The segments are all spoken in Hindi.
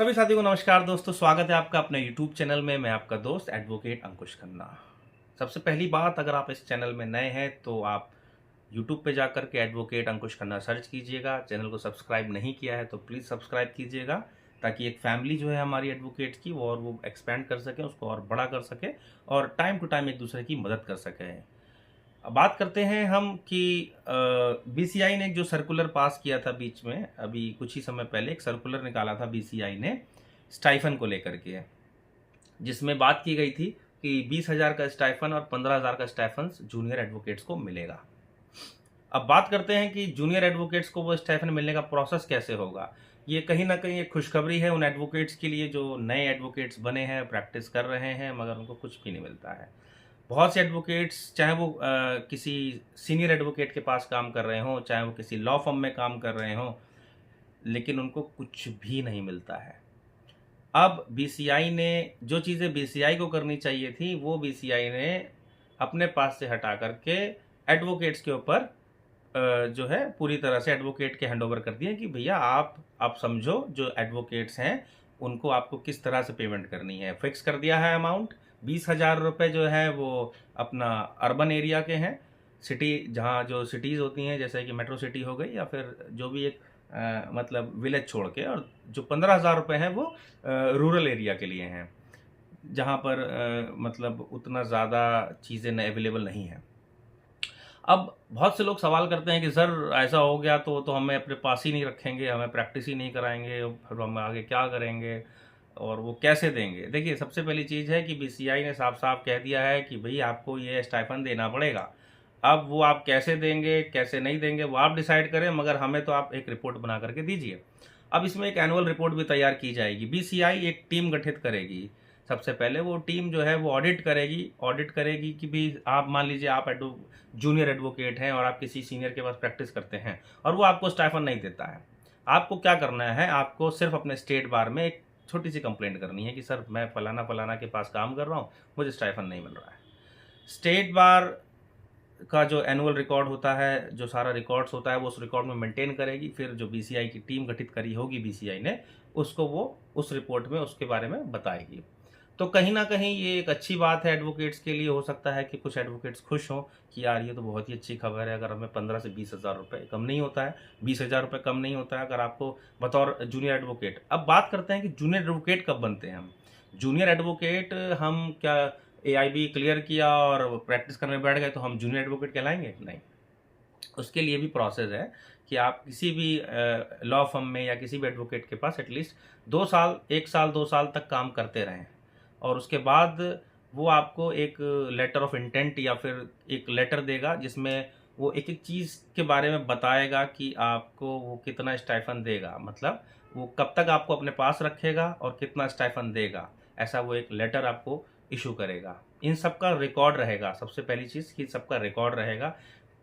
सभी साथियों को नमस्कार दोस्तों, स्वागत है आपका अपने YouTube चैनल में। मैं आपका दोस्त एडवोकेट अंकुश खन्ना। सबसे पहली बात, अगर आप इस चैनल में नए हैं तो आप YouTube पे जाकर के एडवोकेट अंकुश खन्ना सर्च कीजिएगा। चैनल को सब्सक्राइब नहीं किया है तो प्लीज़ सब्सक्राइब कीजिएगा, ताकि एक फैमिली जो है हमारी एडवोकेट्स की वो एक्सपेंड कर सके, उसको और बड़ा कर सके और टाइम टू टाइम एक दूसरे की मदद कर सके। अब बात करते हैं हम कि बीसीआई ने जो सर्कुलर पास किया था बीच में, अभी कुछ ही समय पहले एक सर्कुलर निकाला था बीसीआई ने स्टाइफन को लेकर के, जिसमें बात की गई थी कि 20,000 का स्टाइफन और 15,000 का स्टाइफन जूनियर एडवोकेट्स को मिलेगा। अब बात करते हैं कि जूनियर एडवोकेट्स को वो स्टाइफन मिलने का प्रोसेस कैसे होगा। ये कहीं ना कहीं एक खुशखबरी है उन एडवोकेट्स के लिए जो नए एडवोकेट्स बने हैं, प्रैक्टिस कर रहे हैं, मगर उनको कुछ भी नहीं मिलता है। बहुत से एडवोकेट्स, चाहे वो किसी सीनियर एडवोकेट के पास काम कर रहे हों, चाहे वो किसी लॉ फर्म में काम कर रहे हों, लेकिन उनको कुछ भी नहीं मिलता है। अब बीसीआई ने जो चीज़ें बीसीआई को करनी चाहिए थी, वो बीसीआई ने अपने पास से हटा करके एडवोकेट्स के ऊपर जो है पूरी तरह से एडवोकेट के हैंड ओवर कर दिए कि भैया आप समझो, जो एडवोकेट्स हैं उनको आपको किस तरह से पेमेंट करनी है। फिक्स कर दिया है अमाउंट, 20,000 रुपये जो है वो अपना अर्बन एरिया के हैं, सिटी जहाँ जो सिटीज़ होती हैं, जैसे कि मेट्रो सिटी हो गई या फिर जो भी एक मतलब विलेज छोड़ के, और जो 15,000 रुपये हैं वो रूरल एरिया के लिए हैं, जहाँ पर मतलब उतना ज़्यादा चीज़ें अवेलेबल नहीं हैं। अब बहुत से लोग सवाल करते हैं कि सर ऐसा हो गया तो हमें अपने पास ही नहीं रखेंगे, हमें प्रैक्टिस ही नहीं कराएंगे, फिर हम आगे क्या करेंगे और वो कैसे देंगे। देखिए, सबसे पहली चीज़ है कि बीसीआई ने साफ साफ कह दिया है कि भाई आपको ये स्टाइपेंड देना पड़ेगा। अब वो आप कैसे देंगे कैसे नहीं देंगे वो आप डिसाइड करें, मगर हमें तो आप एक रिपोर्ट बना करके दीजिए। अब इसमें एक एनुअल रिपोर्ट भी तैयार की जाएगी। बीसीआई एक टीम गठित करेगी। सबसे पहले वो टीम जो है वो ऑडिट करेगी कि भी आप मान लीजिए आप जूनियर एडवोकेट हैं और आप किसी सीनियर के पास प्रैक्टिस करते हैं और वो आपको स्टाइफन नहीं देता है। आपको क्या करना है, आपको सिर्फ अपने स्टेट बार में एक छोटी सी कंप्लेंट करनी है कि सर मैं फलाना फलाना के पास काम कर रहा हूँ, मुझे स्टाइफन नहीं मिल रहा है। स्टेट बार का जो एनुअल रिकॉर्ड होता है, जो सारा रिकॉर्ड्स होता है, वो उस रिकॉर्ड में मेंटेन करेगी। फिर जो बीसीआई की टीम गठित करी होगी बीसीआई ने, उसको वो उस रिपोर्ट में उसके बारे में बताएगी। तो कहीं ना कहीं ये एक अच्छी बात है एडवोकेट्स के लिए। हो सकता है कि कुछ एडवोकेट्स खुश हों कि यार ये तो बहुत ही अच्छी खबर है, अगर हमें 15 से 20,000 रुपये कम नहीं होता है, 20,000 रुपये कम नहीं होता है अगर आपको बतौर जूनियर एडवोकेट। अब बात करते हैं कि जूनियर एडवोकेट कब बनते हैं हम। जूनियर एडवोकेट हम क्या एआईबी क्लियर किया और प्रैक्टिस करने बैठ गए तो हम जूनियर एडवोकेट कहलाएंगे? नहीं। उसके लिए भी प्रोसेस है कि आप किसी भी लॉ फर्म में या किसी भी एडवोकेट के पास एटलीस्ट 2 साल, 1 साल 2 साल तक काम करते रहें, और उसके बाद वो आपको एक लेटर ऑफ इंटेंट या फिर एक लेटर देगा जिसमें वो एक एक चीज़ के बारे में बताएगा कि आपको वो कितना स्टाइफन देगा, मतलब वो कब तक आपको अपने पास रखेगा और कितना स्टाइफन देगा। ऐसा वो एक लेटर आपको इशू करेगा। इन सब का रिकॉर्ड रहेगा। सबसे पहली चीज़ कि सबका रिकॉर्ड रहेगा।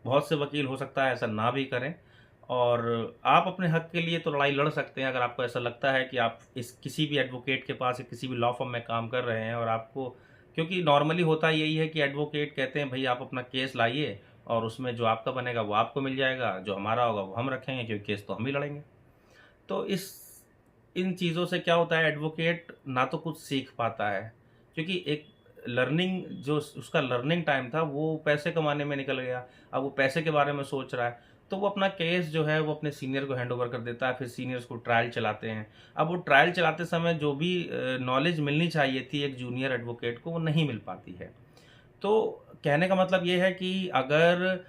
बहुत से वकील हो सकता है ऐसा ना भी करें, और आप अपने हक के लिए तो लड़ाई लड़ सकते हैं। अगर आपको ऐसा लगता है कि आप इस किसी भी एडवोकेट के पास या किसी भी लॉ फर्म में काम कर रहे हैं और आपको, क्योंकि नॉर्मली होता यही है कि एडवोकेट कहते हैं भाई आप अपना केस लाइए और उसमें जो आपका बनेगा वो आपको मिल जाएगा, जो हमारा होगा वो हम रखेंगे, क्योंकि केस तो हम ही लड़ेंगे। तो इन चीज़ों से क्या होता है, एडवोकेट ना तो कुछ सीख पाता है, क्योंकि एक लर्निंग जो उसका लर्निंग टाइम था वो पैसे कमाने में निकल गया। अब वो पैसे के बारे में सोच रहा है तो वो अपना केस जो है वो अपने सीनियर को हैंड ओवर कर देता है। फिर सीनियर्स को ट्रायल चलाते हैं। अब वो ट्रायल चलाते समय जो भी नॉलेज मिलनी चाहिए थी एक जूनियर एडवोकेट को, वो नहीं मिल पाती है। तो कहने का मतलब ये है कि अगर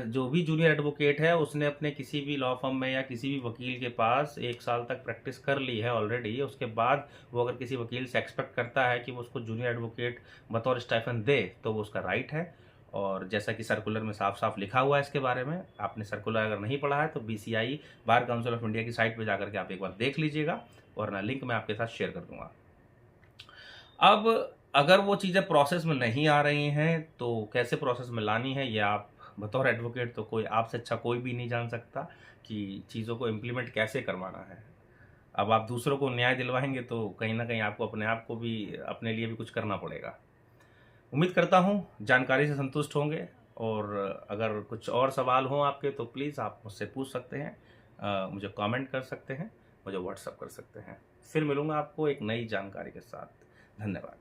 जो भी जूनियर एडवोकेट है उसने अपने किसी भी लॉ फर्म में या किसी भी वकील के पास 1 साल तक प्रैक्टिस कर ली है ऑलरेडी, उसके बाद वो अगर किसी वकील से एक्सपेक्ट करता है कि वो उसको जूनियर एडवोकेट बतौर स्टाइफन दे, तो वो उसका राइट है। और जैसा कि सर्कुलर में साफ साफ लिखा हुआ है इसके बारे में, आपने सर्कुलर अगर नहीं पढ़ा है तो BCI bar council of India की साइट पर जाकर के आप एक बार देख लीजिएगा, वरना लिंक मैं आपके साथ शेयर कर दूंगा। अब अगर वो चीज़ें प्रोसेस में नहीं आ रही हैं तो कैसे प्रोसेस में लानी है, ये आप बतौर एडवोकेट तो कोई आपसे अच्छा कोई भी नहीं जान सकता कि चीज़ों को इम्प्लीमेंट कैसे करवाना है। अब आप दूसरों को न्याय दिलवाएंगे तो कहीं ना कहीं आपको अपने आप को भी, अपने लिए भी कुछ करना पड़ेगा। उम्मीद करता हूँ जानकारी से संतुष्ट होंगे, और अगर कुछ और सवाल हों आपके तो प्लीज़ आप मुझसे पूछ सकते हैं, मुझे कमेंट कर सकते हैं। मुझे व्हाट्सअप कर सकते हैं। फिर मिलूंगा आपको एक नई जानकारी के साथ। धन्यवाद।